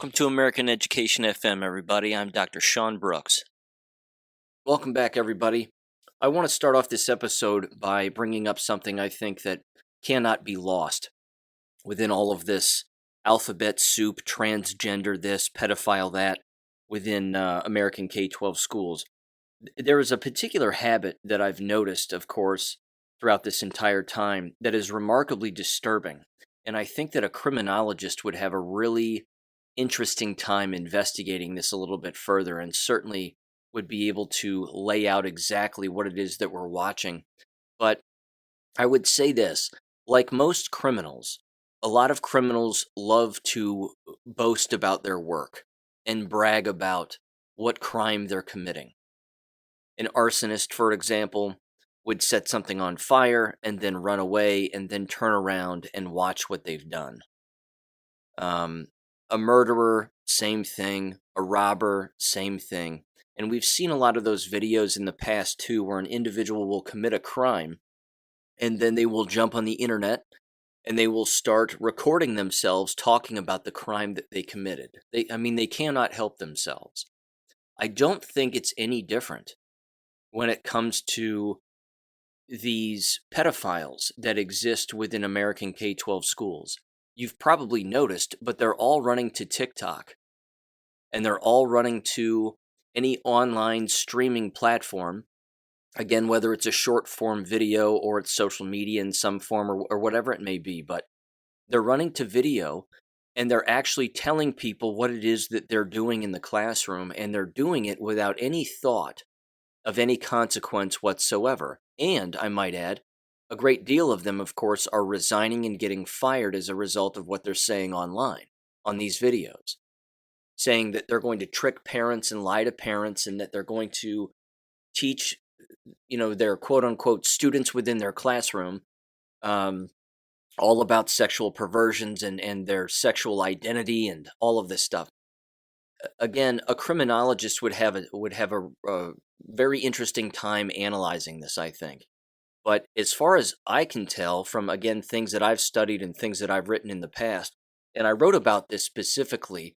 Welcome to American Education FM, everybody. I'm Dr. Sean Brooks. Welcome back, everybody. I want to start off this episode by bringing up something I think that cannot be lost within all of this alphabet soup, transgender this, pedophile that, within American K-12 schools. There is a particular habit that I've noticed, of course, throughout this entire time that is remarkably disturbing. And I think that a criminologist would have a really interesting time investigating this a little bit further and certainly would be able to lay out exactly what it is that we're watching. But I would say this, like most criminals, a lot of criminals love to boast about their work and brag about what crime they're committing. An arsonist, for example, would set something on fire and then run away and then turn around and watch what they've done. A murderer, same thing. A robber, same thing. And we've seen a lot of those videos in the past too, where an individual will commit a crime and then they will jump on the internet and they will start recording themselves talking about the crime that they committed. They cannot help themselves. I don't think it's any different when it comes to these pedophiles that exist within American K-12 schools. You've probably noticed, but they're all running to TikTok, and they're all running to any online streaming platform. Again, whether it's a short form video or it's social media in some form or whatever it may be, but they're running to video and they're actually telling people what it is that they're doing in the classroom, and they're doing it without any thought of any consequence whatsoever. And, I might add, a great deal of them, of course, are resigning and getting fired as a result of what they're saying online on these videos, saying that they're going to trick parents and lie to parents and that they're going to teach, their quote-unquote students within their classroom all about sexual perversions and their sexual identity and all of this stuff. Again, a criminologist would have a very interesting time analyzing this, I think. But as far as I can tell from, again, things that I've studied and things that I've written in the past, and I wrote about this specifically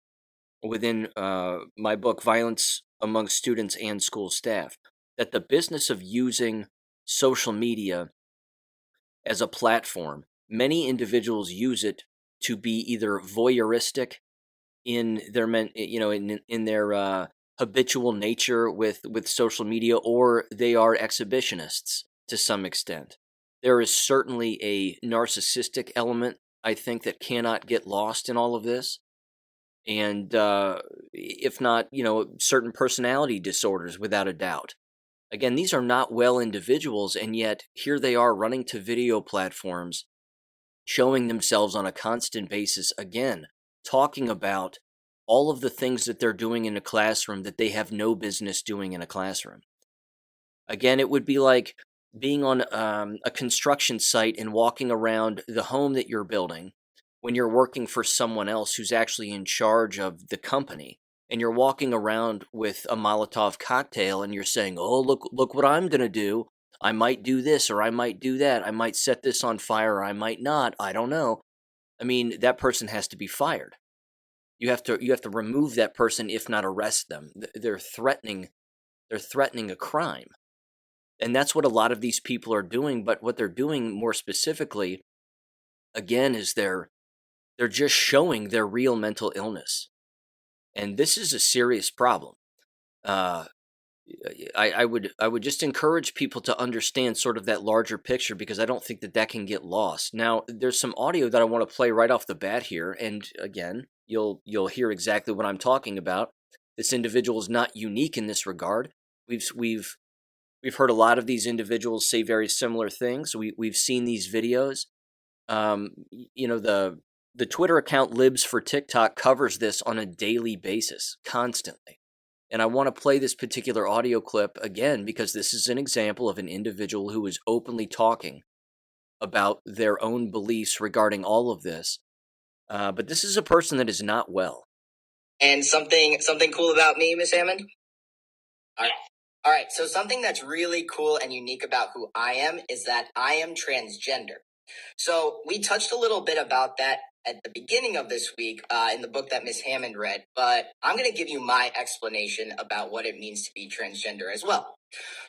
within my book, Violence Among Students and School Staff, that the business of using social media as a platform, many individuals use it to be either voyeuristic in their in their habitual nature with social media, or they are exhibitionists to some extent. There is certainly a narcissistic element, I think, that cannot get lost in all of this. And if not, certain personality disorders, without a doubt. Again, these are not well individuals, and yet here they are running to video platforms, showing themselves on a constant basis, again, talking about all of the things that they're doing in a classroom that they have no business doing in a classroom. Again, it would be like being on a construction site and walking around the home that you're building when you're working for someone else who's actually in charge of the company, and you're walking around with a Molotov cocktail and you're saying, oh, look what I'm going to do. I might do this or I might do that. I might set this on fire or I might not. I don't know. I mean, that person has to be fired. You have to remove that person, if not arrest them. They're threatening a crime. And that's what a lot of these people are doing, but what they're doing more specifically, again, is they're just showing their real mental illness. And this is a serious problem. I would just encourage people to understand sort of that larger picture, because I don't think that can get lost. Now, there's some audio that I want to play right off the bat here, and again, you'll hear exactly what I'm talking about. This individual is not unique in this regard. We've heard a lot of these individuals say very similar things. We've seen these videos. The Twitter account Libs for TikTok covers this on a daily basis, constantly. And I want to play this particular audio clip again because this is an example of an individual who is openly talking about their own beliefs regarding all of this. But this is a person that is not well. And something cool about me, Miss Hammond? All right, so something that's really cool and unique about who I am is that I am transgender. So we touched a little bit about that at the beginning of this week in the book that Miss Hammond read, but I'm going to give you my explanation about what it means to be transgender as well.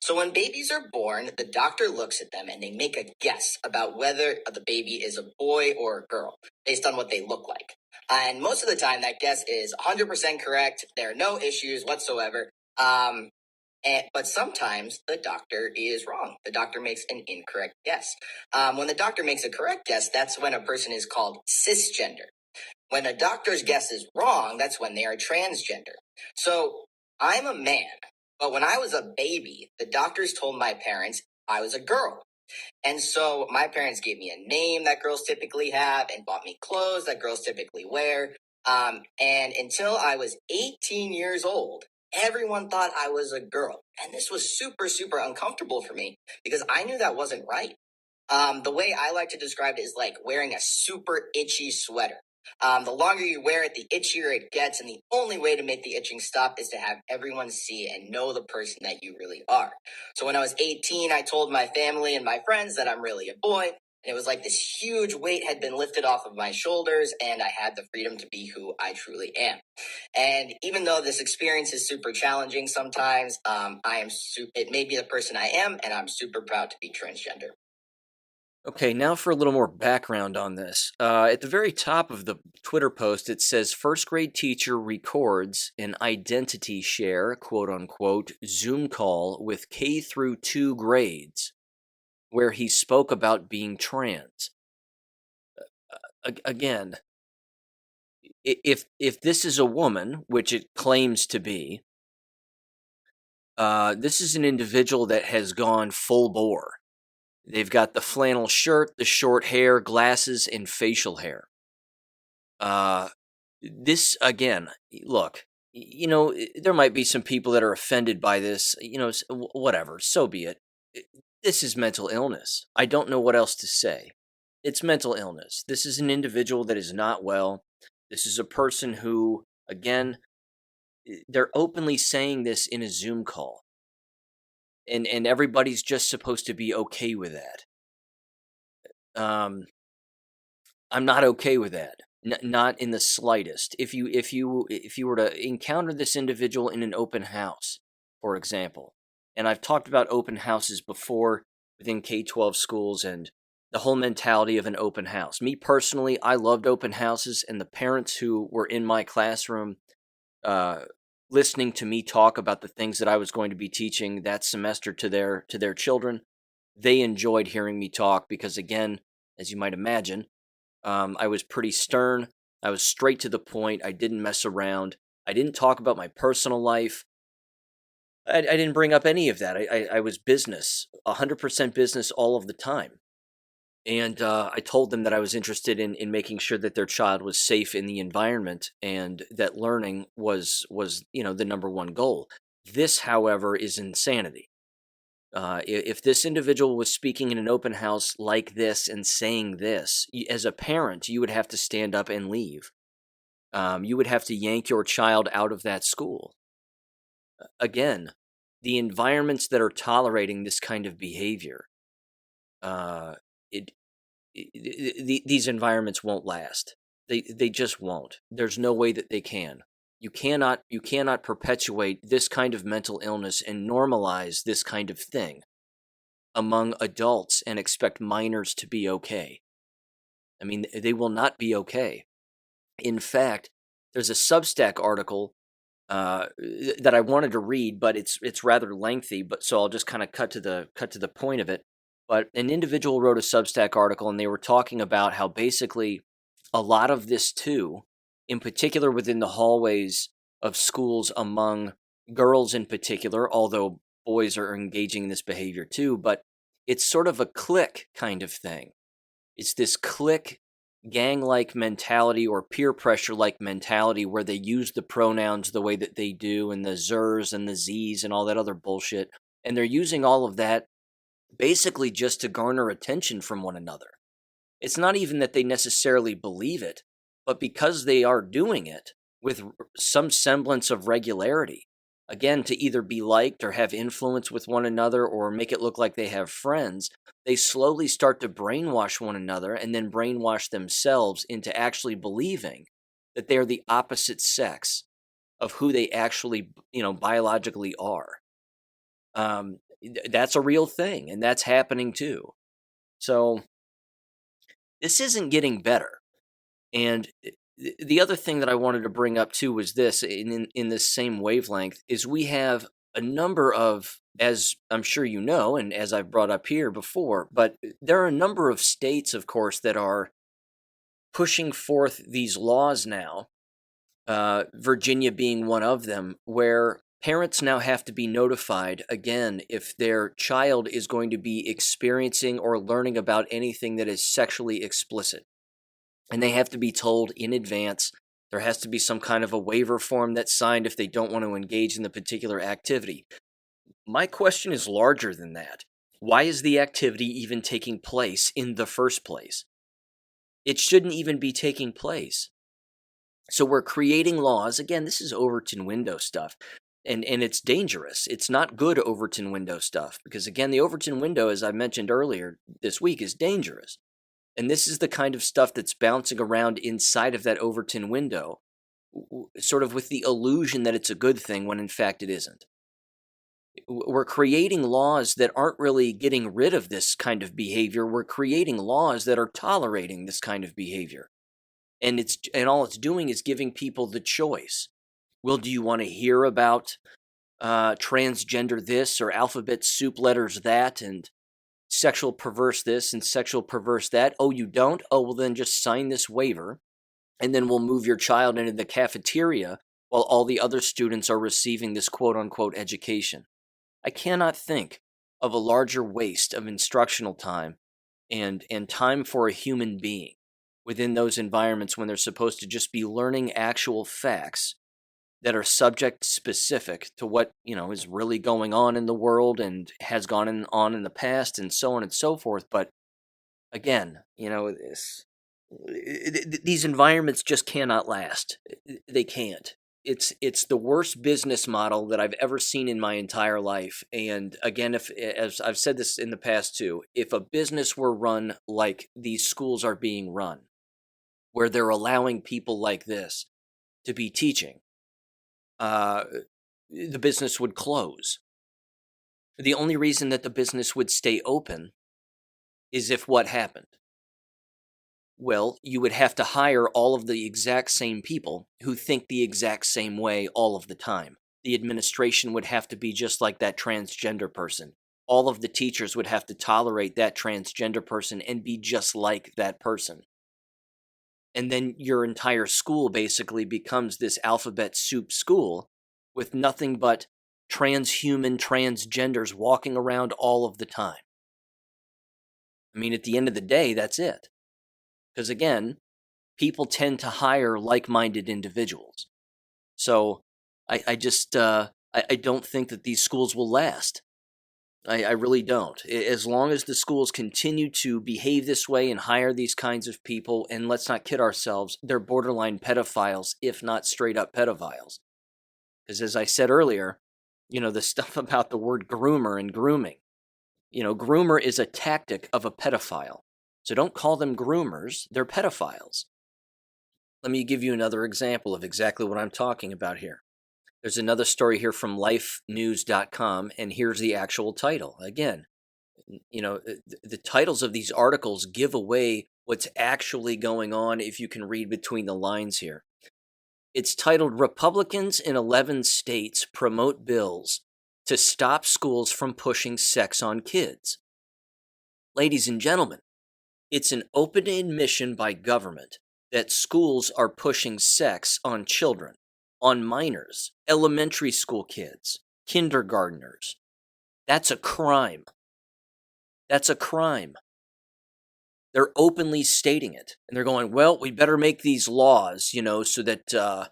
So when babies are born, the doctor looks at them and they make a guess about whether the baby is a boy or a girl based on what they look like. And most of the time, that guess is 100% correct. There are no issues whatsoever. But sometimes the doctor is wrong. The doctor makes an incorrect guess. When the doctor makes a correct guess, that's when a person is called cisgender. When a doctor's guess is wrong, that's when they are transgender. So I'm a man, but when I was a baby, the doctors told my parents I was a girl. And so my parents gave me a name that girls typically have and bought me clothes that girls typically wear. And until I was 18 years old, everyone thought I was a girl. And this was super, super uncomfortable for me because I knew that wasn't right. The way I like to describe it is like wearing a super itchy sweater. The longer you wear it, the itchier it gets, and the only way to make the itching stop is to have everyone see and know the person that you really are. So when I was 18, I told my family and my friends that I'm really a boy, and it was like this huge weight had been lifted off of my shoulders, and I had the freedom to be who I truly am. And even though this experience is super challenging sometimes, it made me the person I am, and I'm super proud to be transgender. Okay, now for a little more background on this. At the very top of the Twitter post, it says first grade teacher records an identity share, quote unquote, Zoom call with K through 2 grades where he spoke about being trans. Again, if this is a woman, which it claims to be, this is an individual that has gone full bore. They've got the flannel shirt, the short hair, glasses, and facial hair. This again, look, there might be some people that are offended by this, whatever, so be it. This is mental illness. I don't know what else to say. It's mental illness. This is an individual that is not well. This is a person who, again, they're openly saying this in a Zoom call. And everybody's just supposed to be okay with that. I'm not okay with that. Not in the slightest. If you were to encounter this individual in an open house, for example, and I've talked about open houses before within K-12 schools and the whole mentality of an open house. Me personally, I loved open houses, and the parents who were in my classroom listening to me talk about the things that I was going to be teaching that semester to their children, they enjoyed hearing me talk because, again, as you might imagine, I was pretty stern. I was straight to the point. I didn't mess around. I didn't talk about my personal life. I didn't bring up any of that. I was business, 100% business all of the time. And I told them that I was interested in making sure that their child was safe in the environment and that learning was the number one goal. This, however, is insanity. If this individual was speaking in an open house like this and saying this, as a parent, you would have to stand up and leave. You would have to yank your child out of that school. Again, the environments that are tolerating this kind of behavior, uh, these environments won't last. They just won't. There's no way that they can. You cannot perpetuate this kind of mental illness and normalize this kind of thing among adults and expect minors to be okay. I mean, they will not be okay. In fact, there's a Substack article that I wanted to read, but it's rather lengthy. But so I'll just kind of cut to the point of it. But an individual wrote a Substack article, and they were talking about how basically a lot of this too, in particular within the hallways of schools among girls in particular, although boys are engaging in this behavior too, but it's sort of a clique kind of thing. It's this clique gang-like mentality or peer pressure-like mentality where they use the pronouns the way that they do and the zers and the z's and all that other bullshit. And they're using all of that basically just to garner attention from one another. It's not even that they necessarily believe it, but because they are doing it with some semblance of regularity. again, to either be liked or have influence with one another or make it look like they have friends, they slowly start to brainwash one another and then brainwash themselves into actually believing that they're the opposite sex of who they actually, biologically are. That's a real thing, and that's happening too. So this isn't getting better. And the other thing that I wanted to bring up too was this in this same wavelength is we have a number of, as I'm sure you know, and as I've brought up here before, but there are a number of states, of course, that are pushing forth these laws now, Virginia being one of them, where parents now have to be notified again if their child is going to be experiencing or learning about anything that is sexually explicit. And they have to be told in advance. There has to be some kind of a waiver form that's signed if they don't want to engage in the particular activity. My question is larger than that. Why is the activity even taking place in the first place? It shouldn't even be taking place. So we're creating laws. Again, this is Overton window stuff. And it's dangerous. It's not good Overton window stuff because, again, the Overton window, as I mentioned earlier this week, is dangerous. And this is the kind of stuff that's bouncing around inside of that Overton window, sort of with the illusion that it's a good thing when in fact it isn't. We're creating laws that aren't really getting rid of this kind of behavior. We're creating laws that are tolerating this kind of behavior. And all it's doing is giving people the choice. Well, do you want to hear about transgender this or alphabet soup letters that and sexual perverse this and sexual perverse that? Oh, you don't? Oh, well, then just sign this waiver, and then we'll move your child into the cafeteria while all the other students are receiving this quote-unquote education. I cannot think of a larger waste of instructional time and time for a human being within those environments when they're supposed to just be learning actual facts that are subject specific to what is really going on in the world and has gone on in the past and so on and so forth. But again, these environments just cannot last. They can't. It's the worst business model that I've ever seen in my entire life. And again, if, as I've said this in the past too, if a business were run like these schools are being run, where they're allowing people like this to be teaching, the business would close. The only reason that the business would stay open is if what happened? Well, you would have to hire all of the exact same people who think the exact same way all of the time. The administration would have to be just like that transgender person. All of the teachers would have to tolerate that transgender person and be just like that person. And then your entire school basically becomes this alphabet soup school with nothing but transhuman transgenders walking around all of the time. I mean, at the end of the day, that's it. Because again, people tend to hire like-minded individuals. So I just, I don't think that these schools will last. I really don't. As long as the schools continue to behave this way and hire these kinds of people, and let's not kid ourselves, they're borderline pedophiles, if not straight up pedophiles. Because as I said earlier, the stuff about the word groomer and grooming, groomer is a tactic of a pedophile. So don't call them groomers, they're pedophiles. Let me give you another example of exactly what I'm talking about here. There's another story here from lifenews.com, and here's the actual title. Again, the titles of these articles give away what's actually going on if you can read between the lines here. It's titled, Republicans in 11 States Promote Bills to Stop Schools from Pushing Sex on Kids. Ladies and gentlemen, it's an open admission by government that schools are pushing sex on children, on minors, elementary school kids, kindergartners. That's a crime. That's a crime. They're openly stating it. And they're going, well, we better make these laws, so that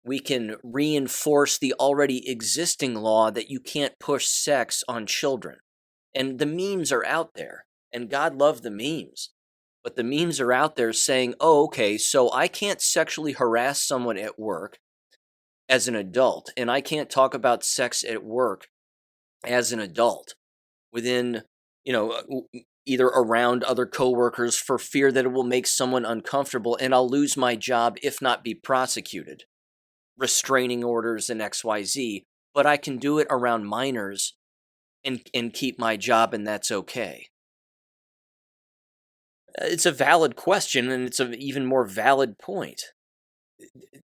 we can reinforce the already existing law that you can't push sex on children. And the memes are out there. And God love the memes. But the memes are out there saying, oh, okay, so I can't sexually harass someone at work, as an adult, and I can't talk about sex at work as an adult within, either around other coworkers for fear that it will make someone uncomfortable and I'll lose my job if not be prosecuted. Restraining orders and XYZ, but I can do it around minors and keep my job and that's okay. It's a valid question and it's an even more valid point.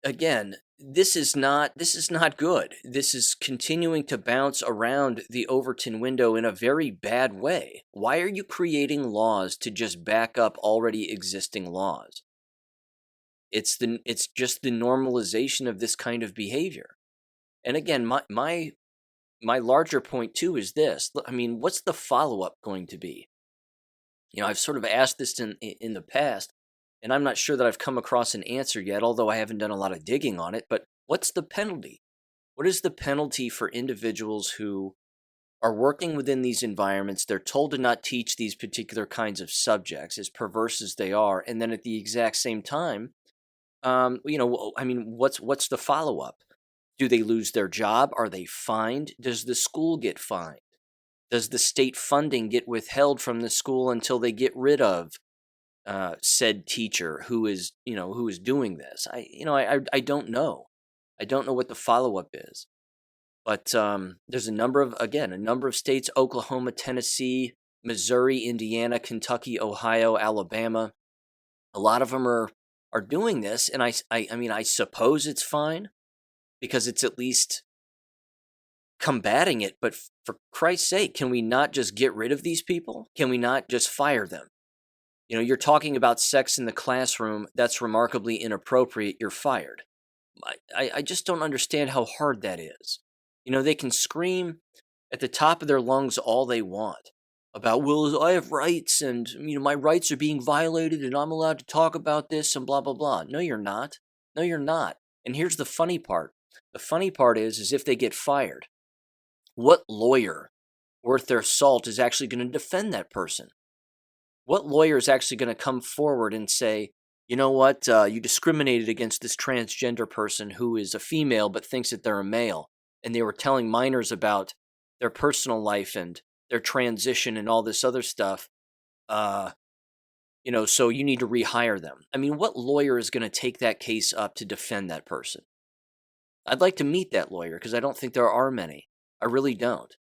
Again, this is not good. This is continuing to bounce around the Overton window in a very bad way. Why are you creating laws to just back up already existing laws? It's just the normalization of this kind of behavior. And again, my larger point too is this. I mean, what's the follow-up going to be? I've sort of asked this in the past, and I'm not sure that I've come across an answer yet, although I haven't done a lot of digging on it. But what's the penalty? What is the penalty for individuals who are working within these environments? They're told to not teach these particular kinds of subjects, as perverse as they are, and then at the exact same time, I mean, what's the follow-up? Do they lose their job? Are they fined? Does the school get fined? Does the state funding get withheld from the school until they get rid of said teacher who is doing this? I don't know. I don't know what the follow up is. But there's a number of states: Oklahoma, Tennessee, Missouri, Indiana, Kentucky, Ohio, Alabama. A lot of them are doing this, and I mean, I suppose it's fine because it's at least combating it, but for Christ's sake, can we not just get rid of these people? Can we not just fire them? You're talking about sex in the classroom. That's remarkably inappropriate. You're fired. I just don't understand how hard that is. They can scream at the top of their lungs all they want about, well, I have rights and, my rights are being violated and I'm allowed to talk about this and blah, blah, blah. No, you're not. No, you're not. And here's the funny part. The funny part is if they get fired, what lawyer worth their salt is actually going to defend that person? What lawyer is actually going to come forward and say, you know what, you discriminated against this transgender person who is a female but thinks that they're a male, and they were telling minors about their personal life and their transition and all this other stuff, so you need to rehire them. I mean, what lawyer is going to take that case up to defend that person? I'd like to meet that lawyer because I don't think there are many. I really don't.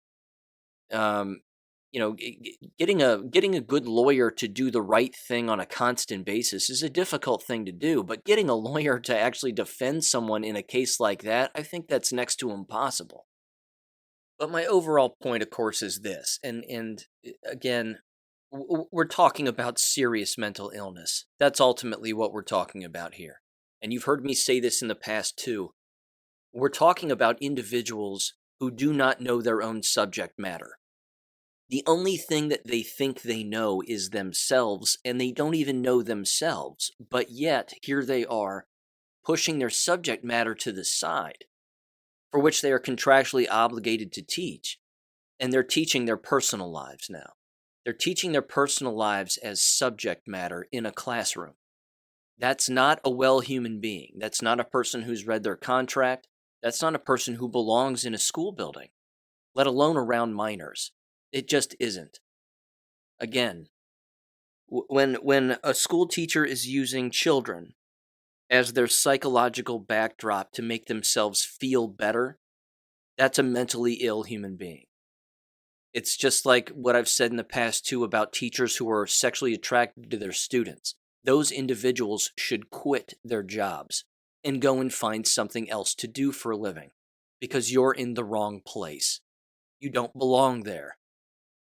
Getting a good lawyer to do the right thing on a constant basis is a difficult thing to do, but getting a lawyer to actually defend someone in a case like that, I think that's next to impossible. But my overall point, of course, is this, and again, we're talking about serious mental illness. That's ultimately what we're talking about here. And you've heard me say this in the past too. We're talking about individuals who do not know their own subject matter. The only thing that they think they know is themselves, and they don't even know themselves. But yet, here they are, pushing their subject matter to the side, for which they are contractually obligated to teach. And they're teaching their personal lives now. They're teaching their personal lives as subject matter in a classroom. That's not a well human being. That's not a person who's read their contract. That's not a person who belongs in a school building, let alone around minors. It just isn't. Again, when a school teacher is using children as their psychological backdrop to make themselves feel better, that's a mentally ill human being. It's just like what I've said in the past too about teachers who are sexually attracted to their students. Those individuals should quit their jobs and go and find something else to do for a living because you're in the wrong place. You don't belong there.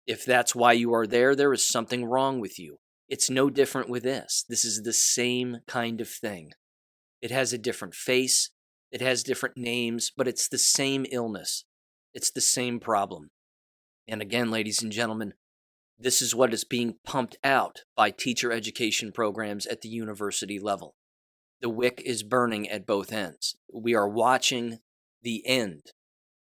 If that's why you are there, there is something wrong with you. It's no different with this. This is the same kind of thing. It has a different face, it has different names, but it's the same illness. It's the same problem. And again, ladies and gentlemen, this is what is being pumped out by teacher education programs at the university level. The wick is burning at both ends. We are watching the end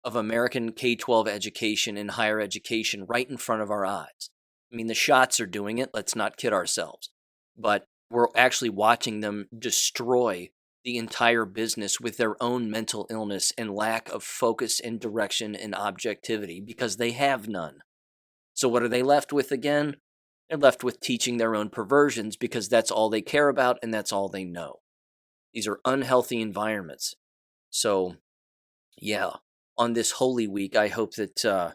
of American K-12 education and higher education right in front of our eyes. I mean, the shots are doing it, let's not kid ourselves. But we're actually watching them destroy the entire business with their own mental illness and lack of focus and direction and objectivity because they have none. So what are they left with again? They're left with teaching their own perversions because that's all they care about and that's all they know. These are unhealthy environments. So, yeah, on this Holy Week, I hope that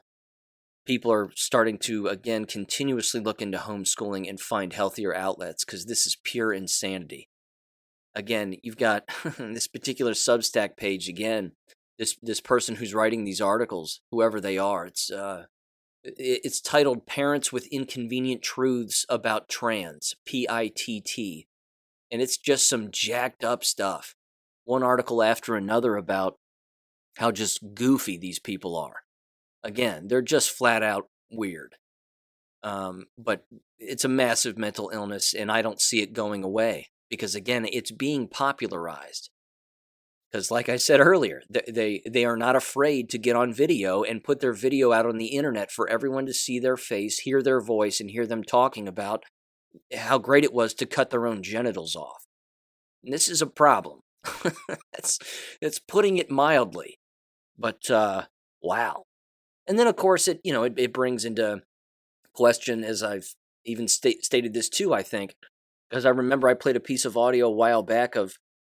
people are starting to, again, continuously look into homeschooling and find healthier outlets because this is pure insanity. Again, you've got this particular Substack page again. This person who's writing these articles, whoever they are, it's titled "Parents with Inconvenient Truths About Trans," PITT, and it's just some jacked up stuff. One article after another about how just goofy these people are. Again, they're just flat out weird. But it's a massive mental illness, and I don't see it going away because, again, it's being popularized. Because, like I said earlier, they are not afraid to get on video and put their video out on the internet for everyone to see their face, hear their voice, and hear them talking about how great it was to cut their own genitals off. And this is a problem. That's putting it mildly. But wow. And then, of course, it brings into question, as I've even stated this too, I think, because I remember I played a piece of audio a while back of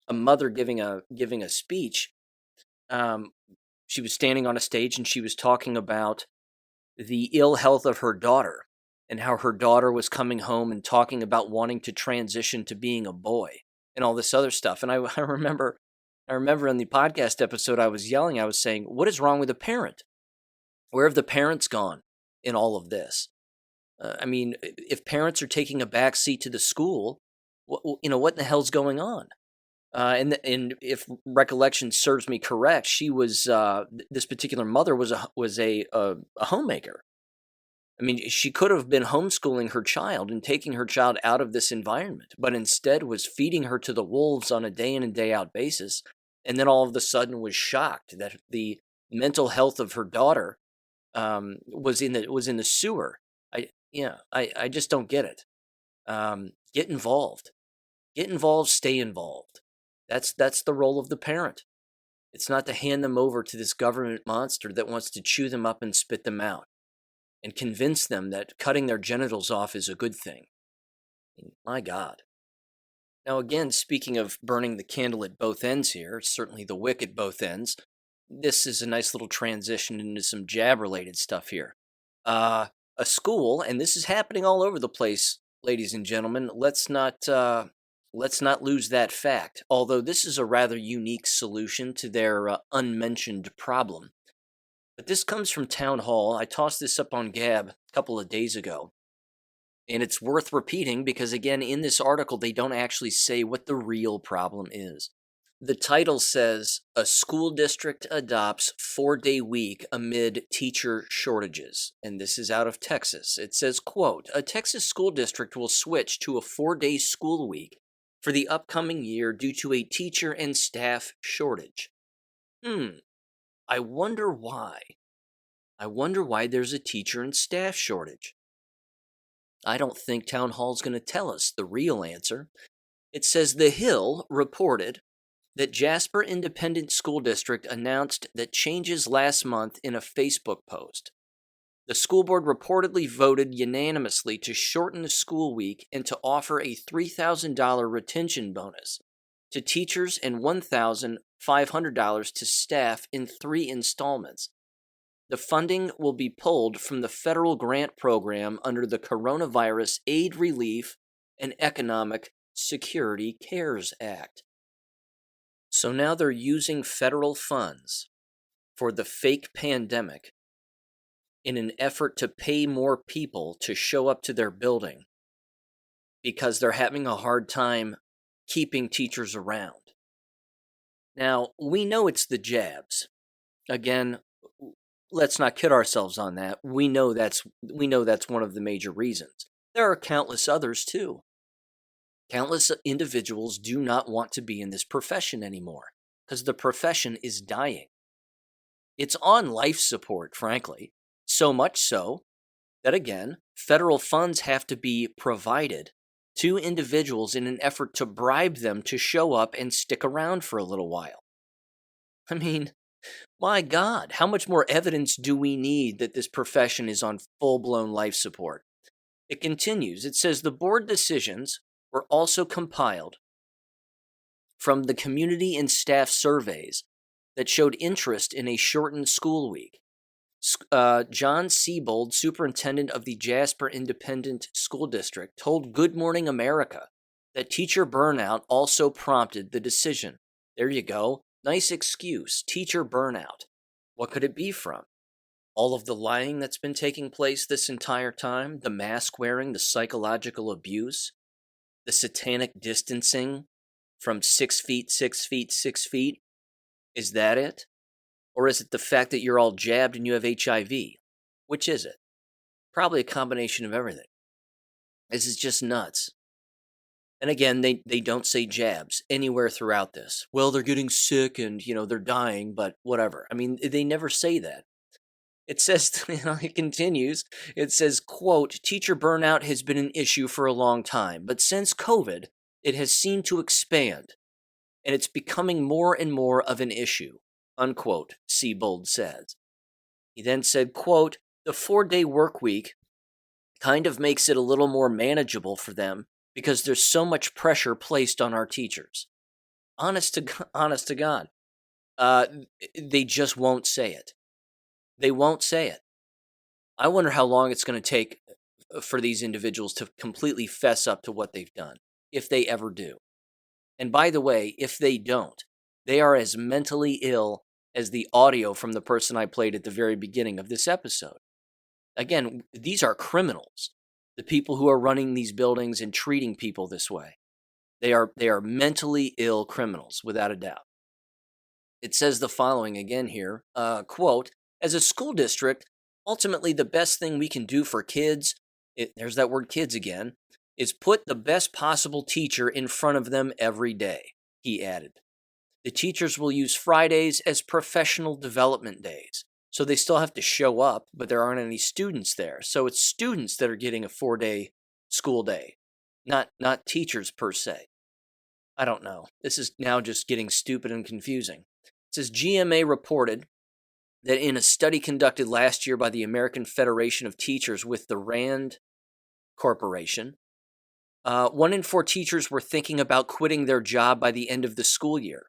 a mother giving a speech. Um, she was standing on a stage and she was talking about the ill health of her daughter and how her daughter was coming home and talking about wanting to transition to being a boy and all this other stuff. And I remember in the podcast episode I was yelling, I was saying, "What is wrong with a parent? Where have the parents gone in all of this?" I mean, if parents are taking a back seat to the school, what in the hell's going on? And if recollection serves me correct, she was this particular mother was a homemaker. I mean, she could have been homeschooling her child and taking her child out of this environment, but instead was feeding her to the wolves on a day in and day out basis, and then all of a sudden was shocked that the mental health of her daughter was in the sewer. I just don't get it. Get involved. Get involved, stay involved. That's the role of the parent. It's not to hand them over to this government monster that wants to chew them up and spit them out and convince them that cutting their genitals off is a good thing. My God. Now, again, speaking of burning the candle at both ends here, certainly the wick at both ends, this is a nice little transition into some jab-related stuff here. A school, and this is happening all over the place, ladies and gentlemen. Let's not lose that fact. Although this is a rather unique solution to their unmentioned problem. But this comes from Town Hall. I tossed this up on Gab a couple of days ago. And it's worth repeating because, again, in this article, they don't actually say what the real problem is. The title says, "A school district adopts 4-day week amid teacher shortages." And this is out of Texas. It says, quote, "A Texas school district will switch to a 4-day school week for the upcoming year due to a teacher and staff shortage." I wonder why. I wonder why there's a teacher and staff shortage. I don't think Town Hall's going to tell us the real answer. It says The Hill reported that Jasper Independent School District announced that changes last month in a Facebook post. The school board reportedly voted unanimously to shorten the school week and to offer a $3,000 retention bonus to teachers and $1,500 to staff in 3 installments. The funding will be pulled from the federal grant program under the Coronavirus Aid Relief and Economic Security CARES Act. So now they're using federal funds for the fake pandemic in an effort to pay more people to show up to their building because they're having a hard time keeping teachers around. Now, we know it's the jabs. Again, let's not kid ourselves on that. We know that's one of the major reasons. There are countless others too. Countless individuals do not want to be in this profession anymore because the profession is dying. It's on life support, frankly, so much so that, again, federal funds have to be provided two individuals in an effort to bribe them to show up and stick around for a little while. I mean, my God, how much more evidence do we need that this profession is on full blown life support? It continues. It says the board decisions were also compiled from the community and staff surveys that showed interest in a shortened school week. John Siebold, superintendent of the Jasper Independent School District, told Good Morning America that teacher burnout also prompted the decision. There you go. Nice excuse. Teacher burnout. What could it be from? All of the lying that's been taking place this entire time, the mask wearing, the psychological abuse, the satanic distancing from 6 feet, 6 feet, 6 feet. Is that it? Or is it the fact that you're all jabbed and you have HIV? Which is it? Probably a combination of everything. This is just nuts. And again, they don't say jabs anywhere throughout this. Well, they're getting sick and, they're dying, but whatever. I mean, they never say that. It says, it continues, it says, quote, teacher burnout has been an issue for a long time, but since COVID, it has seemed to expand, and it's becoming more and more of an issue, unquote, Siebold says. He then said, quote, the 4-day work week kind of makes it a little more manageable for them because there's so much pressure placed on our teachers. Honest to God, they just won't say it. They won't say it. I wonder how long it's going to take for these individuals to completely fess up to what they've done, if they ever do. And by the way, if they don't, they are as mentally ill as the audio from the person I played at the very beginning of this episode. Again, these are criminals, the people who are running these buildings and treating people this way. They are mentally ill criminals, without a doubt. It says the following again here, quote, as a school district, ultimately the best thing we can do for kids, there's that word kids again, is put the best possible teacher in front of them every day, he added. The teachers will use Fridays as professional development days. So they still have to show up, but there aren't any students there. So it's students that are getting a 4-day school day, not teachers per se. I don't know. This is now just getting stupid and confusing. It says GMA reported that in a study conducted last year by the American Federation of Teachers with the Rand Corporation, 1 in 4 teachers were thinking about quitting their job by the end of the school year.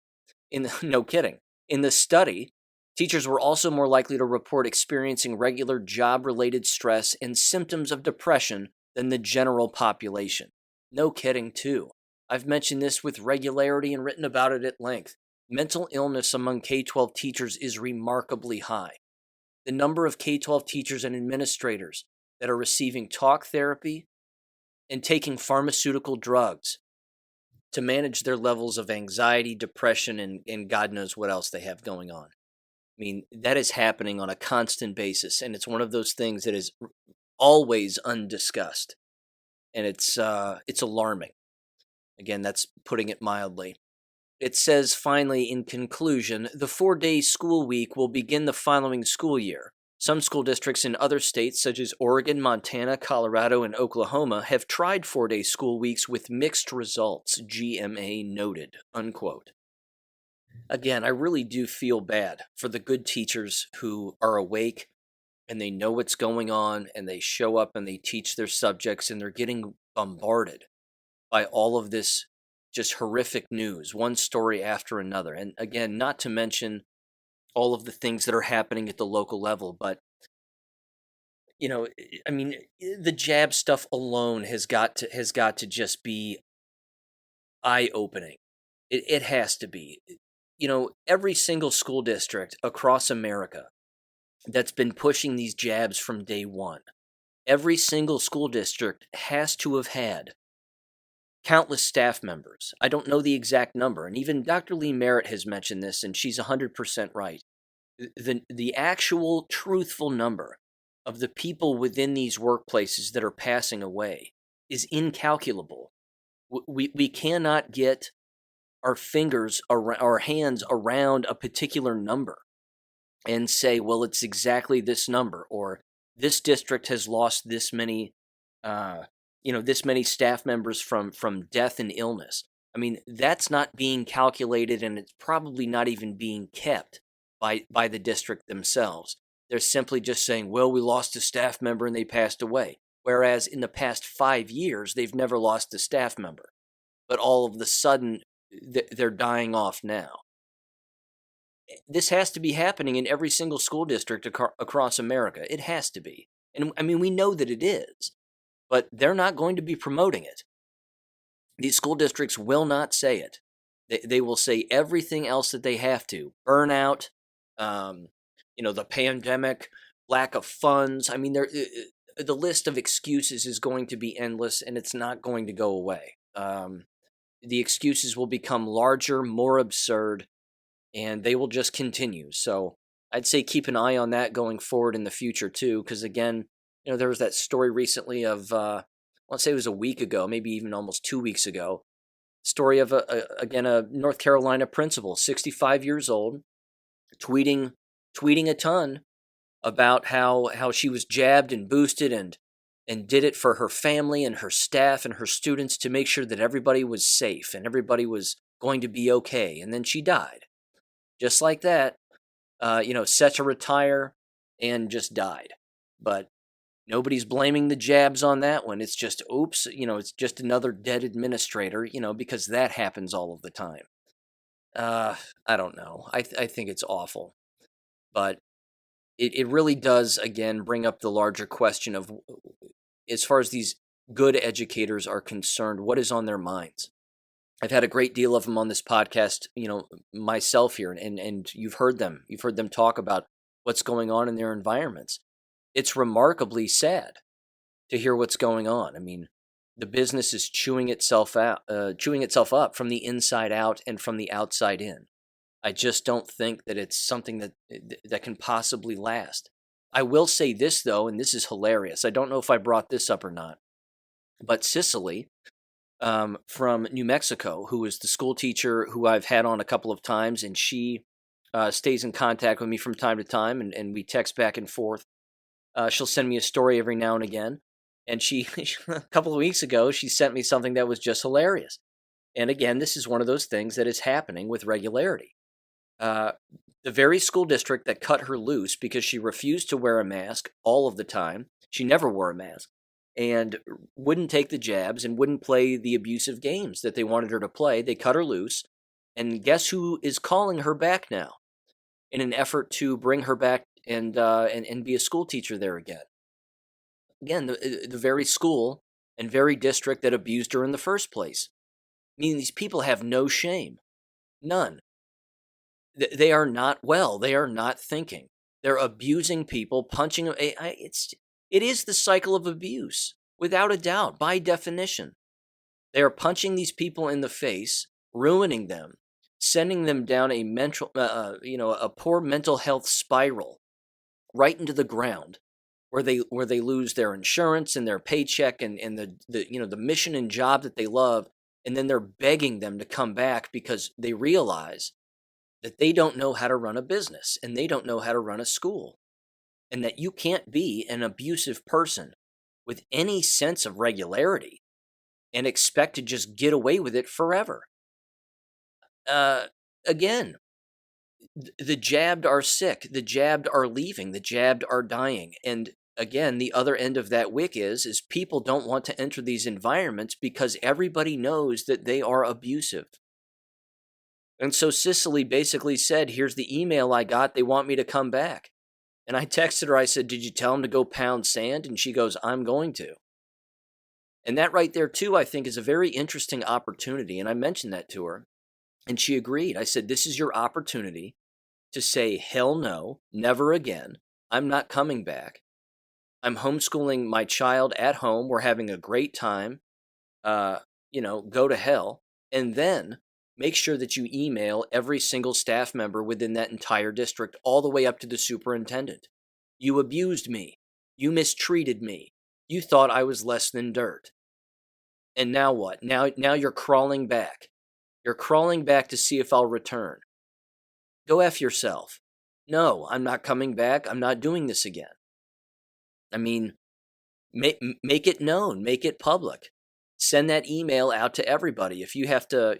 No kidding. In the study, teachers were also more likely to report experiencing regular job-related stress and symptoms of depression than the general population. No kidding, too. I've mentioned this with regularity and written about it at length. Mental illness among K-12 teachers is remarkably high. The number of K-12 teachers and administrators that are receiving talk therapy and taking pharmaceutical drugs to manage their levels of anxiety, depression, and God knows what else they have going on. I mean, that is happening on a constant basis, and it's one of those things that is always undiscussed, and it's alarming. Again, that's putting it mildly. It says, finally, in conclusion, the 4-day school week will begin the following school year. Some school districts in other states, such as Oregon, Montana, Colorado, and Oklahoma, have tried 4-day school weeks with mixed results, GMA noted, unquote. Again, I really do feel bad for the good teachers who are awake and they know what's going on and they show up and they teach their subjects and they're getting bombarded by all of this just horrific news, one story after another. And again, not to mention all of the things that are happening at the local level, but I mean, the jab stuff alone has got to just be eye-opening. It has to be. Every single school district across America that's been pushing these jabs from day one, every single school district has to have had countless staff members. I don't know the exact number, and even Dr. Lee Merritt has mentioned this, and she's 100% right. The actual truthful number of the people within these workplaces that are passing away is incalculable. We cannot get our hands around a particular number and say, well, it's exactly this number, or this district has lost this many this many staff members from death and illness. I mean, that's not being calculated, and it's probably not even being kept by the district themselves. They're simply just saying, well, we lost a staff member and they passed away. Whereas in the past 5 years, they've never lost a staff member. But all of the sudden, they're dying off now. This has to be happening in every single school district across America. It has to be. And I mean, we know that it is, but they're not going to be promoting it. These school districts will not say it. They will say everything else that they have to. Burnout, the pandemic, lack of funds. I mean, the list of excuses is going to be endless, and it's not going to go away. The excuses will become larger, more absurd, and they will just continue. So I'd say keep an eye on that going forward in the future too, because again, there was that story recently of, let's say it was a week ago, maybe even almost 2 weeks ago, story of a North Carolina principal, 65 years old, tweeting a ton about how she was jabbed and boosted and did it for her family and her staff and her students to make sure that everybody was safe and everybody was going to be okay. And then she died. Just like that, set to retire and just died. But nobody's blaming the jabs on that one. It's just, oops, it's just another dead administrator, because that happens all of the time. I don't know. I think it's awful. But it really does, again, bring up the larger question of, as far as these good educators are concerned, what is on their minds? I've had a great deal of them on this podcast, myself here, and you've heard them. You've heard them talk about what's going on in their environments. It's remarkably sad to hear what's going on. I mean, the business is chewing itself up from the inside out and from the outside in. I just don't think that it's something that can possibly last. I will say this though, and this is hilarious. I don't know if I brought this up or not, but Cicely, from New Mexico, who is the school teacher who I've had on a couple of times, and she stays in contact with me from time to time, and we text back and forth. She'll send me a story every now and again, and she a couple of weeks ago, she sent me something that was just hilarious. And again, this is one of those things that is happening with regularity. The very school district that cut her loose because she refused to wear a mask all of the time, she never wore a mask, and wouldn't take the jabs and wouldn't play the abusive games that they wanted her to play. They cut her loose, and guess who is calling her back now in an effort to bring her back and be a school teacher there again? Again, the very school and very district that abused her in the first place. I mean, these people have no shame, none. They are not well. They are not thinking. They're abusing people, punching them. It is the cycle of abuse, without a doubt, by definition. They are punching these people in the face, ruining them, sending them down a poor mental health spiral, right into the ground, where they lose their insurance and their paycheck and the mission and job that they love, and then they're begging them to come back because they realize that they don't know how to run a business and they don't know how to run a school, and that you can't be an abusive person with any sense of regularity and expect to just get away with it forever. Again, the jabbed are sick, the jabbed are leaving, the jabbed are dying. And again, the other end of that wick is people don't want to enter these environments because everybody knows that they are abusive. And so Cicely basically said, here's the email I got. They want me to come back. And I texted her, I said, did you tell them to go pound sand? And she goes, I'm going to. And that right there, too, I think is a very interesting opportunity. And I mentioned that to her. And she agreed. I said, this is your opportunity to say, hell no, never again. I'm not coming back. I'm homeschooling my child at home. We're having a great time. Go to hell. And then make sure that you email every single staff member within that entire district, all the way up to the superintendent. You abused me. You mistreated me. You thought I was less than dirt. And now what? Now you're crawling back. You're crawling back to see if I'll return. Go F yourself. No, I'm not coming back. I'm not doing this again. I mean, Make it known, make it public. Send that email out to everybody. If you have to,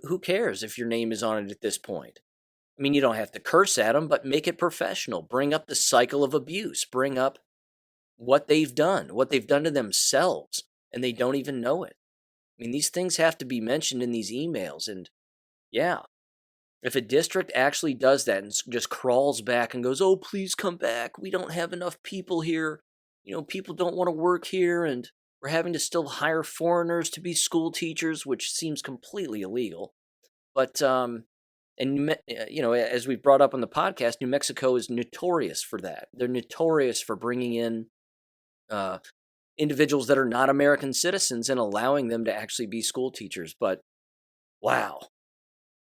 who cares if your name is on it at this point? I mean, you don't have to curse at them, but make it professional. Bring up the cycle of abuse. Bring up what they've done to themselves, and they don't even know it. I mean, these things have to be mentioned in these emails. And yeah, if a district actually does that and just crawls back and goes, oh, please come back. We don't have enough people here. People don't want to work here, and we're having to still hire foreigners to be school teachers, which seems completely illegal. But, as we brought up on the podcast, New Mexico is notorious for that. They're notorious for bringing in uh, individuals that are not American citizens and allowing them to actually be school teachers. But wow,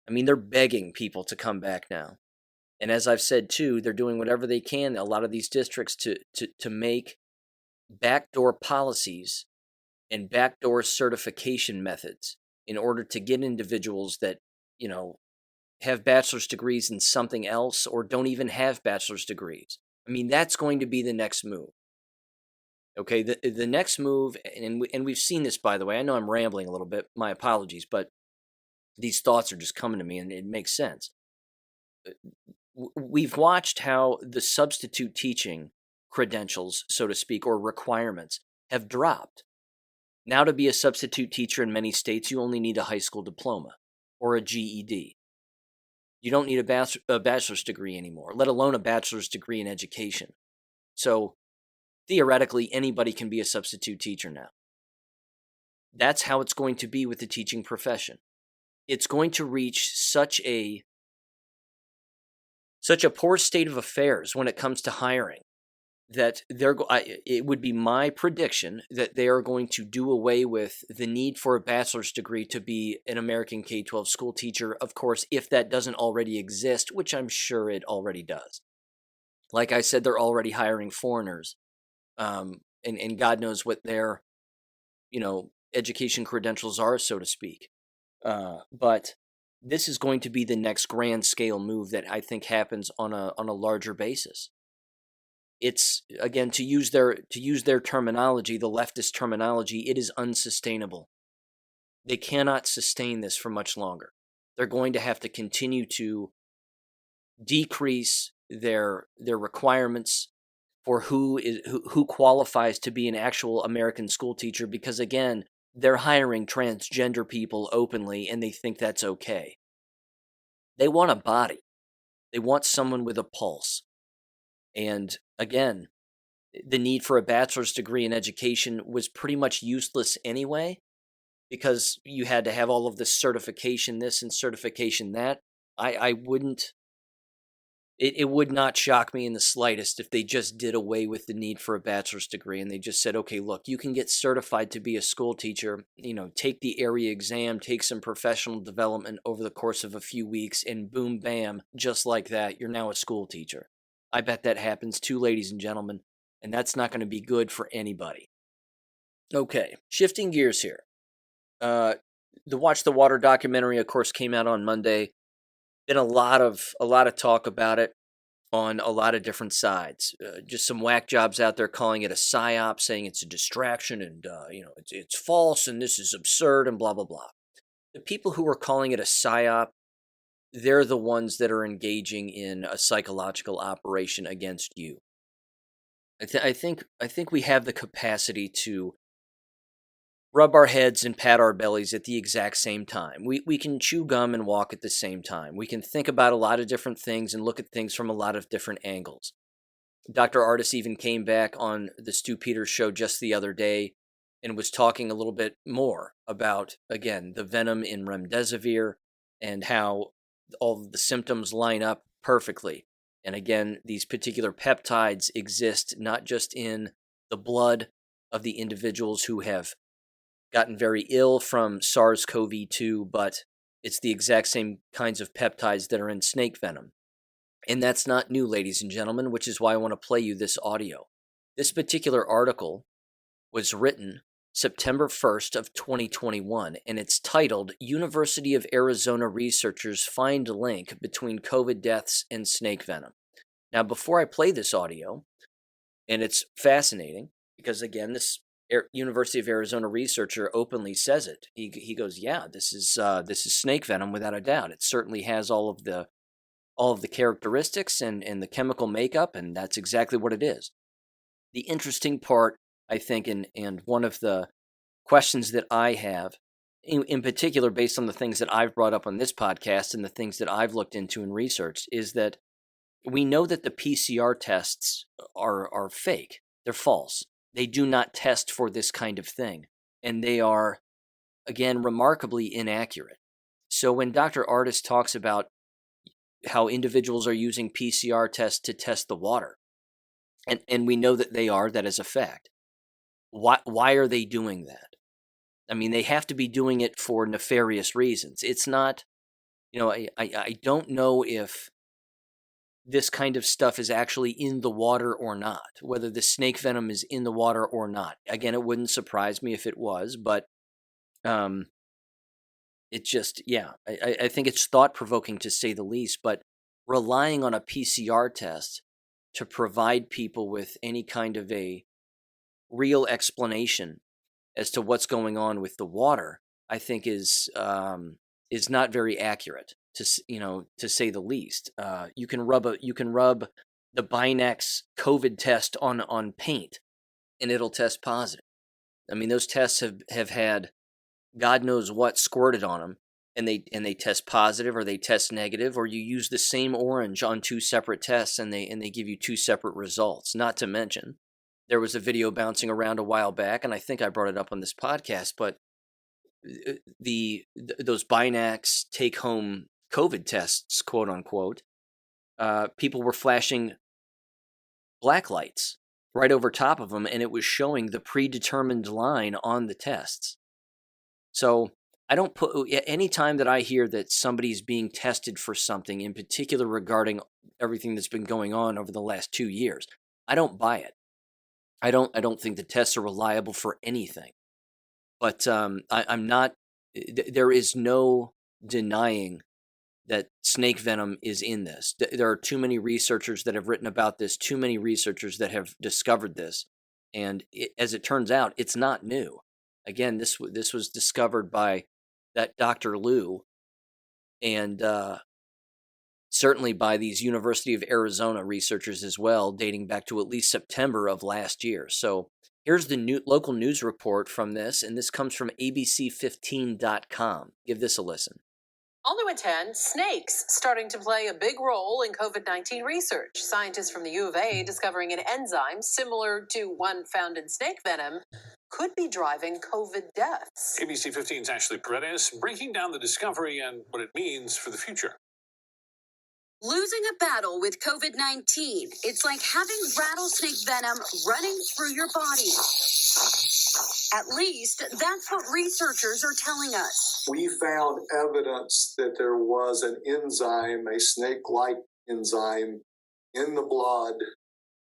I mean, they're begging people to come back now. And as I've said too, they're doing whatever they can, a lot of these districts, to make backdoor policies and backdoor certification methods in order to get individuals that, have bachelor's degrees in something else or don't even have bachelor's degrees. I mean, that's going to be the next move. Okay, the next move, and we've seen this, by the way. I know I'm rambling a little bit. My apologies, but these thoughts are just coming to me, and it makes sense. We've watched how the substitute teaching credentials, so to speak, or requirements have dropped. Now, to be a substitute teacher in many states, you only need a high school diploma or a GED. You don't need a bachelor's degree anymore, let alone a bachelor's degree in education. So theoretically, anybody can be a substitute teacher now. That's how it's going to be with the teaching profession. It's going to reach such a poor state of affairs when it comes to hiring that it would be my prediction that they are going to do away with the need for a bachelor's degree to be an American K-12 school teacher, of course, if that doesn't already exist, which I'm sure it already does. Like I said, they're already hiring foreigners, and God knows what their, education credentials are, so to speak. But this is going to be the next grand scale move that I think happens on a larger basis. It's, again, to use their terminology, the leftist terminology, it is unsustainable. They cannot sustain this for much longer. They're going to have to continue to decrease their requirements for who qualifies to be an actual American school teacher, because again, they're hiring transgender people openly and they think that's okay. They want a body. They want someone with a pulse. And again, the need for a bachelor's degree in education was pretty much useless anyway, because you had to have all of this certification this and certification that. I wouldn't, it would not shock me in the slightest if they just did away with the need for a bachelor's degree and they just said, okay, look, you can get certified to be a school teacher, take the area exam, take some professional development over the course of a few weeks, and boom, bam, just like that, you're now a school teacher. I bet that happens too, ladies and gentlemen, and that's not going to be good for anybody. Okay, shifting gears here. The Watch the Water documentary, of course, came out on Monday. Been a lot of talk about it on a lot of different sides. Just some whack jobs out there calling it a psyop, saying it's a distraction and it's false and this is absurd and blah blah blah. The people who are calling it a psyop, they're the ones that are engaging in a psychological operation against you. I think we have the capacity to rub our heads and pat our bellies at the exact same time. We can chew gum and walk at the same time. We can think about a lot of different things and look at things from a lot of different angles. Dr. Artis even came back on the Stu Peters show just the other day and was talking a little bit more about, again, the venom in remdesivir and how all of the symptoms line up perfectly. And again, these particular peptides exist not just in the blood of the individuals who have gotten very ill from SARS-CoV-2, but it's the exact same kinds of peptides that are in snake venom. And that's not new, ladies and gentlemen, which is why I want to play you this audio. This particular article was written September 1st of 2021, and it's titled, University of Arizona Researchers Find Link Between COVID Deaths and Snake Venom. Now, before I play this audio, and it's fascinating, because again, this University of Arizona researcher openly says it. He goes, yeah, this is snake venom without a doubt. It certainly has all of the characteristics and the chemical makeup, and that's exactly what it is. The interesting part, I think, and one of the questions that I have, in particular, based on the things that I've brought up on this podcast and the things that I've looked into and researched, is that we know that the PCR tests are fake. They're false. They do not test for this kind of thing, and they are, again, remarkably inaccurate. So when Dr. Artis talks about how individuals are using PCR tests to test the water, and we know that that is a fact. Why are they doing that? I mean, they have to be doing it for nefarious reasons. It's not, I don't know if this kind of stuff is actually in the water or not, whether the snake venom is in the water or not. Again, it wouldn't surprise me if it was, but it just, yeah, I think it's thought-provoking to say the least, but relying on a PCR test to provide people with any kind of a real explanation as to what's going on with the water, I think is not very accurate, to say the least. You can rub the Binax COVID test on paint, and it'll test positive. I mean, those tests have had God knows what squirted on them, and they test positive or they test negative, or you use the same orange on two separate tests and they give you two separate results. Not to mention, there was a video bouncing around a while back, and I think I brought it up on this podcast, but those Binax take-home COVID tests, quote unquote, people were flashing black lights right over top of them, and it was showing the predetermined line on the tests. So I don't put, any time that I hear that somebody's being tested for something, in particular regarding everything that's been going on over the last 2 years, I don't buy it. I don't think the tests are reliable for anything. But I'm not. There is no denying that snake venom is in this. There are too many researchers that have written about this. Too many researchers that have discovered this, and as it turns out, it's not new. Again, this was discovered by that Dr. Liu, and certainly by these University of Arizona researchers as well, dating back to at least September of last year. So here's the local news report from this, and this comes from abc15.com. Give this a listen. All new at 10, snakes starting to play a big role in COVID-19 research. Scientists from the U of A discovering an enzyme similar to one found in snake venom could be driving COVID deaths. ABC 15's Ashley Paredes breaking down the discovery and what it means for the future. Losing a battle with COVID-19. It's like having rattlesnake venom running through your body. At least that's what researchers are telling us. We found evidence that there was an enzyme, a snake-like enzyme, in the blood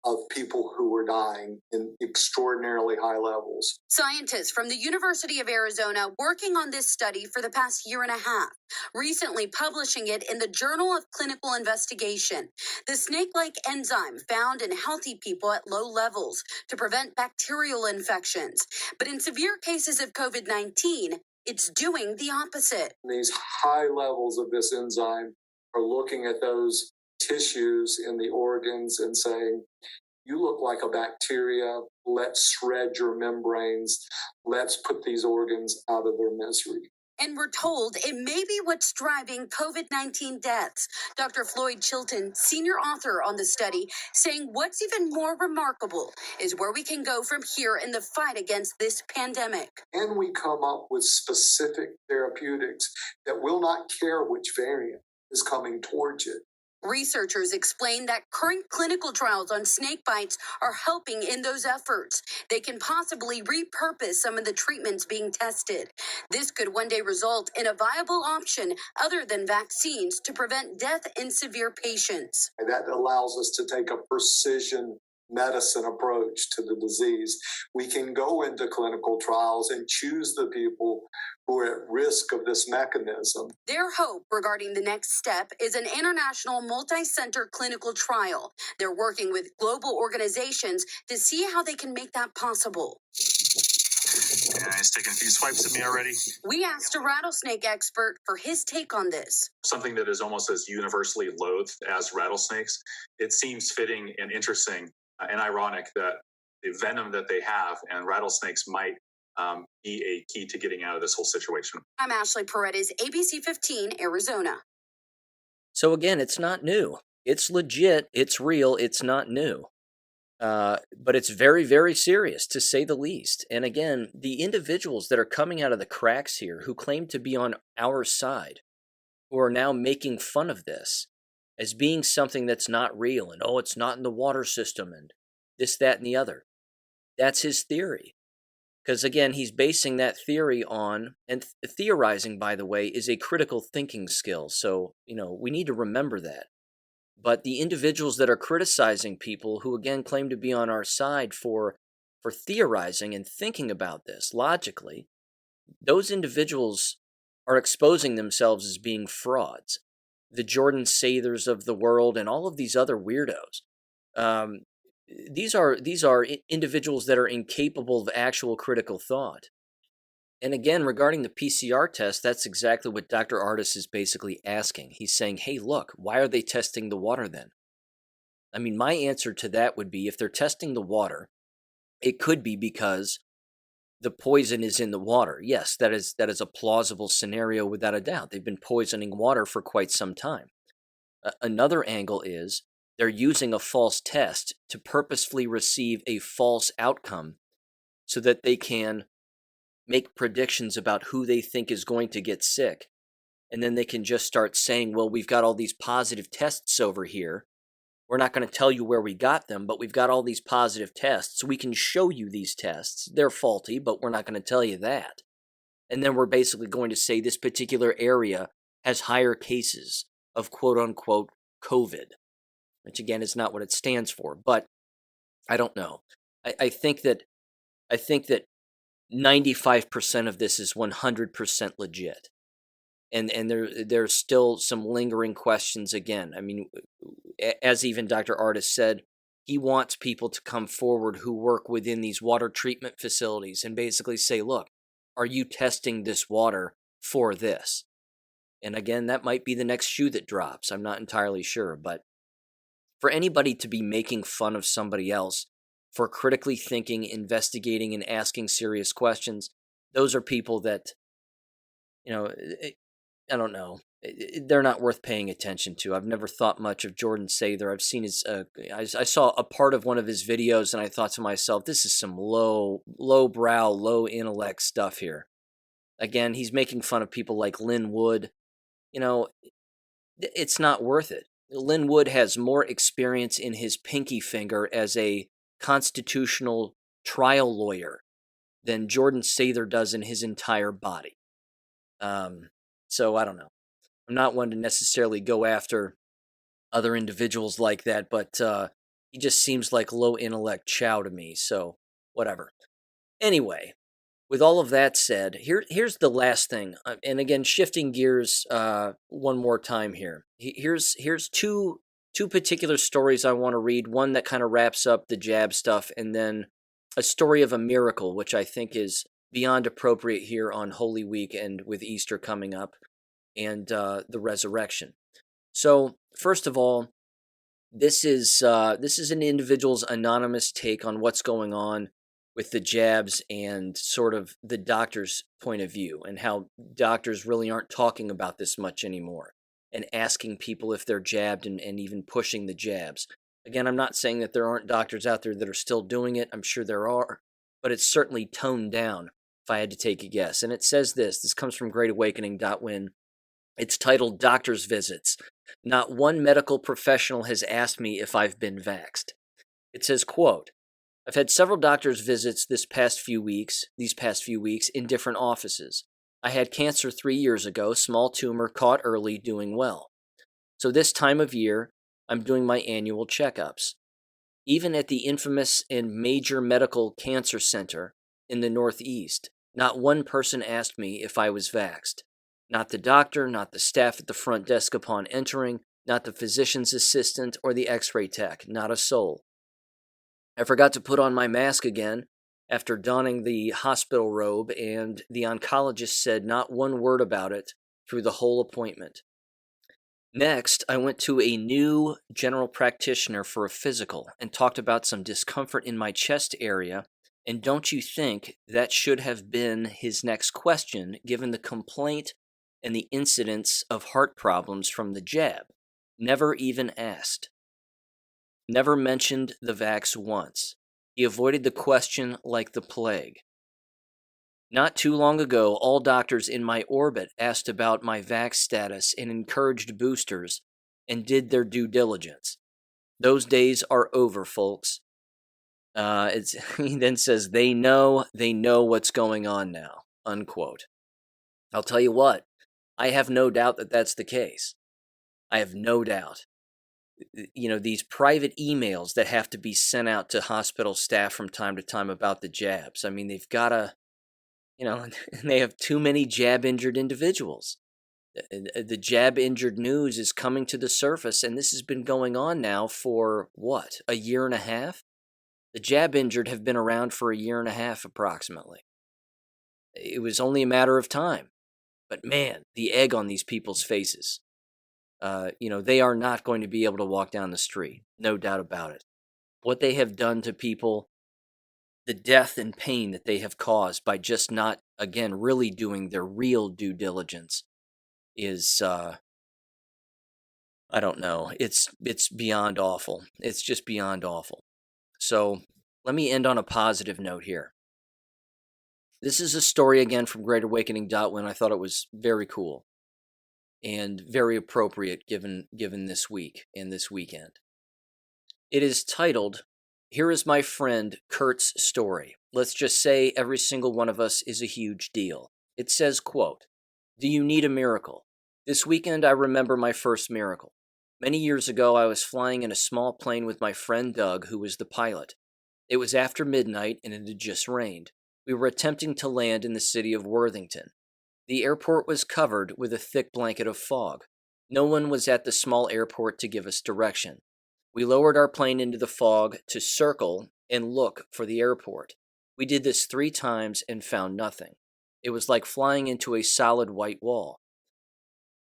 of people who were dying in extraordinarily high levels. Scientists from the University of Arizona working on this study for the past year and a half, recently publishing it in the Journal of Clinical Investigation. The snake-like enzyme found in healthy people at low levels to prevent bacterial infections. But in severe cases of COVID-19, it's doing the opposite. These high levels of this enzyme are looking at those tissues in the organs and saying, you look like a bacteria, let's shred your membranes, let's put these organs out of their misery. And we're told it may be what's driving COVID-19 deaths. Dr. Floyd Chilton, senior author on the study, saying what's even more remarkable is where we can go from here in the fight against this pandemic. And we come up with specific therapeutics that will not care which variant is coming towards you. Researchers explain that current clinical trials on snake bites are helping in those efforts. They can possibly repurpose some of the treatments being tested. This could one day result in a viable option other than vaccines to prevent death in severe patients. And that allows us to take a precision medicine approach to the disease. We can go into clinical trials and choose the people who are at risk of this mechanism. Their hope regarding the next step is an international multi-center clinical trial. They're working with global organizations to see how they can make that possible. Yeah, he's taking a few swipes at me already. We asked a rattlesnake expert for his take on this. Something that is almost as universally loathed as rattlesnakes. It seems fitting and interesting and ironic that the venom that they have and rattlesnakes might be a key to getting out of this whole situation. I'm Ashley Paredes, ABC 15, Arizona. So again, it's not new. It's legit. It's real. It's not new. But it's very, very serious, to say the least. And again, the individuals that are coming out of the cracks here who claim to be on our side, who are now making fun of this as being something that's not real, and oh, it's not in the water system, and this, that, and the other. That's his theory. Because again, he's basing that theory on, and theorizing, by the way, is a critical thinking skill. So, we need to remember that. But the individuals that are criticizing people who, again, claim to be on our side for theorizing and thinking about this logically, those individuals are exposing themselves as being frauds. The Jordan Sathers of the world and all of these other weirdos. These are individuals that are incapable of actual critical thought. And again, regarding the PCR test, that's exactly what Dr. Artis is basically asking. He's saying, hey, look, why are they testing the water then? I mean, my answer to that would be, if they're testing the water, it could be because the poison is in the water. Yes, that is a plausible scenario without a doubt. They've been poisoning water for quite some time. Another angle is they're using a false test to purposefully receive a false outcome so that they can make predictions about who they think is going to get sick. And then they can just start saying, well, we've got all these positive tests over here. We're not going to tell you where we got them, but we've got all these positive tests. We can show you these tests. They're faulty, but we're not going to tell you that. And then we're basically going to say this particular area has higher cases of quote-unquote COVID, which again is not what it stands for. But I don't know. I think that 95% of this is 100% legit. And there's still some lingering questions again. I mean, as even Dr. Artis said, he wants people to come forward who work within these water treatment facilities and basically say, look, are you testing this water for this? And again, that might be the next shoe that drops. I'm not entirely sure. But for anybody to be making fun of somebody else for critically thinking, investigating, and asking serious questions, those are people that, I don't know. They're not worth paying attention to. I've never thought much of Jordan Sather. I've seen his. I saw a part of one of his videos, and I thought to myself, "This is some low brow, low intellect stuff here." Again, he's making fun of people like Lynn Wood. It's not worth it. Lynn Wood has more experience in his pinky finger as a constitutional trial lawyer than Jordan Sather does in his entire body. So I don't know. I'm not one to necessarily go after other individuals like that, but he just seems like low intellect chow to me, so whatever. Anyway, with all of that said, here's the last thing, and again, shifting gears one more time here. Here's two particular stories I want to read, one that kind of wraps up the jab stuff, and then a story of a miracle, which I think is beyond appropriate here on Holy Week and with Easter coming up, and the resurrection. So, first of all, this is an individual's anonymous take on what's going on with the jabs and sort of the doctor's point of view, and how doctors really aren't talking about this much anymore, and asking people if they're jabbed and even pushing the jabs. Again, I'm not saying that there aren't doctors out there that are still doing it. I'm sure there are, but it's certainly toned down, if I had to take a guess. And it says this comes from greatawakening.win. It's titled Doctor's Visits. Not one medical professional has asked me if I've been vaxxed. It says, quote, I've had several doctor's visits these past few weeks in different offices. I had cancer 3 years ago, small tumor, caught early, doing well. So this time of year, I'm doing my annual checkups. Even at the infamous and major medical cancer center in the Northeast, not one person asked me if I was vaxxed. Not the doctor, not the staff at the front desk upon entering, not the physician's assistant or the x-ray tech, not a soul. I forgot to put on my mask again after donning the hospital robe, and the oncologist said not one word about it through the whole appointment. Next, I went to a new general practitioner for a physical and talked about some discomfort in my chest area. And don't you think that should have been his next question, given the complaint and the incidence of heart problems from the jab? Never even asked. Never mentioned the vax once. He avoided the question like the plague. Not too long ago, all doctors in my orbit asked about my vax status and encouraged boosters and did their due diligence. Those days are over, folks. He then says, they know what's going on now, unquote. I'll tell you what, I have no doubt that that's the case. I have no doubt. These private emails that have to be sent out to hospital staff from time to time about the jabs. I mean, they've got to, they have too many jab-injured individuals. The jab-injured news is coming to the surface, and this has been going on now for, what, a year and a half? The jab-injured have been around for a year and a half, approximately. It was only a matter of time. But man, the egg on these people's faces. They are not going to be able to walk down the street. No doubt about it. What they have done to people, the death and pain that they have caused by just not, again, really doing their real due diligence is, I don't know. It's beyond awful. It's just beyond awful. So let me end on a positive note here. This is a story again from greatawakening.win. I thought it was very cool and very appropriate given this week and this weekend. It is titled, Here is My Friend Kurt's Story. Let's just say every single one of us is a huge deal. It says, quote, Do you need a miracle? This weekend I remember my first miracle. Many years ago I was flying in a small plane with my friend Doug, who was the pilot. It was after midnight and it had just rained. We were attempting to land in the city of Worthington. The airport was covered with a thick blanket of fog. No one was at the small airport to give us direction. We lowered our plane into the fog to circle and look for the airport. We did this 3 times and found nothing. It was like flying into a solid white wall.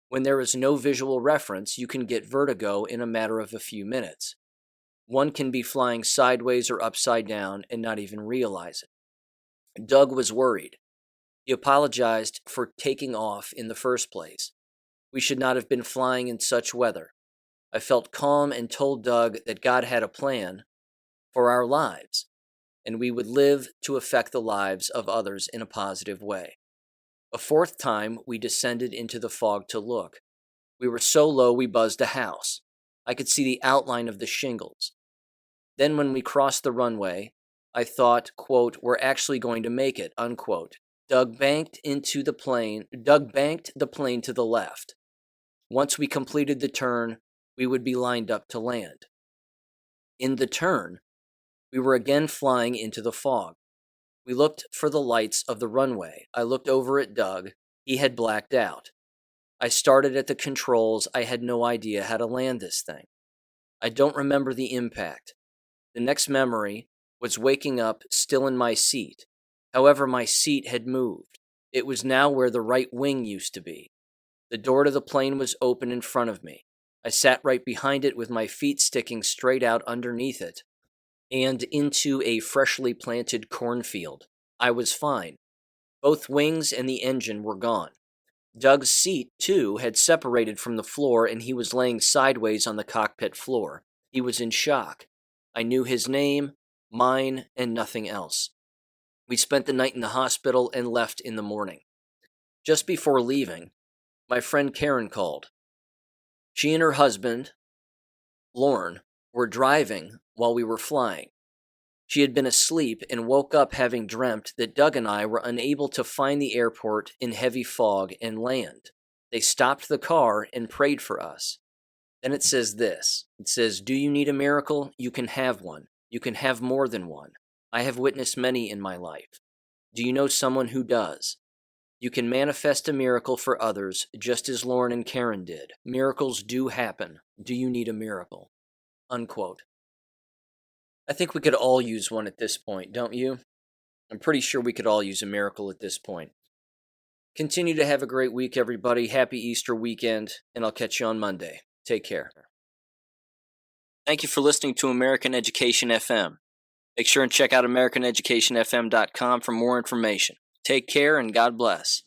When there is no visual reference, you can get vertigo in a matter of a few minutes. One can be flying sideways or upside down and not even realize it. Doug was worried. He apologized for taking off in the first place. We should not have been flying in such weather. I felt calm and told Doug that God had a plan for our lives, and we would live to affect the lives of others in a positive way. A 4th time, we descended into the fog to look. We were so low we buzzed a house. I could see the outline of the shingles. Then when we crossed the runway, I thought, quote, we're actually going to make it, unquote. Doug banked the plane to the left. Once we completed the turn, we would be lined up to land. In the turn, we were again flying into the fog. We looked for the lights of the runway. I looked over at Doug. He had blacked out. I started at the controls. I had no idea how to land this thing. I don't remember the impact. The next memory was waking up still in my seat. However, my seat had moved. It was now where the right wing used to be. The door to the plane was open in front of me. I sat right behind it with my feet sticking straight out underneath it and into a freshly planted cornfield. I was fine. Both wings and the engine were gone. Doug's seat, too, had separated from the floor and he was laying sideways on the cockpit floor. He was in shock. I knew his name, mine, and nothing else. We spent the night in the hospital and left in the morning. Just before leaving, my friend Karen called. She and her husband, Lorne, were driving while we were flying. She had been asleep and woke up having dreamt that Doug and I were unable to find the airport in heavy fog and land. They stopped the car and prayed for us. Then it says this. It says, Do you need a miracle? You can have one. You can have more than one. I have witnessed many in my life. Do you know someone who does? You can manifest a miracle for others, just as Lauren and Karen did. Miracles do happen. Do you need a miracle? Unquote. I think we could all use one at this point, don't you? I'm pretty sure we could all use a miracle at this point. Continue to have a great week, everybody. Happy Easter weekend, and I'll catch you on Monday. Take care. Thank you for listening to American Education FM. Make sure and check out AmericanEducationFM.com for more information. Take care and God bless.